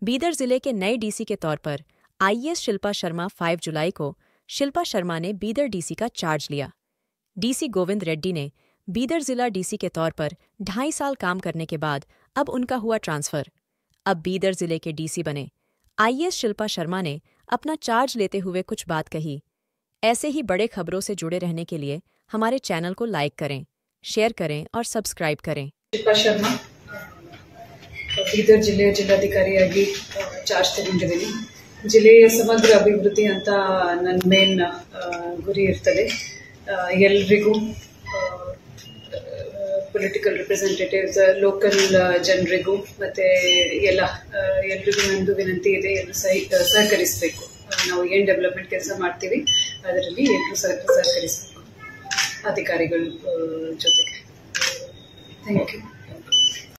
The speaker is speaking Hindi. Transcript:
बीदर जिले के नए डीसी के तौर पर आईएएस शिल्पा शर्मा 5 जुलाई को शिल्पा शर्मा ने बीदर डीसी का चार्ज लिया। डीसी गोविंद रेड्डी ने बीदर जिला डीसी के तौर पर 2.5 साल काम करने के बाद अब उनका हुआ ट्रांसफर। अब बीदर जिले के डीसी बने आईएएस शिल्पा शर्मा ने अपना चार्ज लेते हुए कुछ बात कही। ऐसे ही बड़े खबरों से जुड़े रहने के लिए हमारे चैनल को लाइक करें, शेयर करें और सब्सक्राइब करें। ಶಿಲ್ಪಾ ಶರ್ಮಾ ಬೀದರ್ ಜಿಲ್ಲೆಯ ಜಿಲ್ಲಾಧಿಕಾರಿಯಾಗಿ ಚಾರ್ಜ್ ತಗೊಂಡಿದ್ದೀನಿ. ಜಿಲ್ಲೆಯ ಸಮಗ್ರ ಅಭಿವೃದ್ಧಿ ಅಂತ ನನ್ನ ಮೇನ್ ಗುರಿ ಇರ್ತದೆ. ಎಲ್ರಿಗೂ ಪೊಲಿಟಿಕಲ್ ರಿಪ್ರೆಸೆಂಟೇಟಿವ್ಸ್, ಲೋಕಲ್ ಜನರಿಗೂ ಮತ್ತು ಎಲ್ರಿಗೂ ನಂದು ವಿನಂತಿ ಇದೆ, ಎಲ್ಲರೂ ಸಹಕರಿಸಬೇಕು. ನಾವು ಏನು ಡೆವಲಪ್ಮೆಂಟ್ ಕೆಲಸ ಮಾಡ್ತೀವಿ ಅದರಲ್ಲಿ ಎಲ್ಲರೂ ಸಹಕರಿಸಬೇಕು ಅಧಿಕಾರಿಗಳ ಜೊತೆಗೆ. Thank you.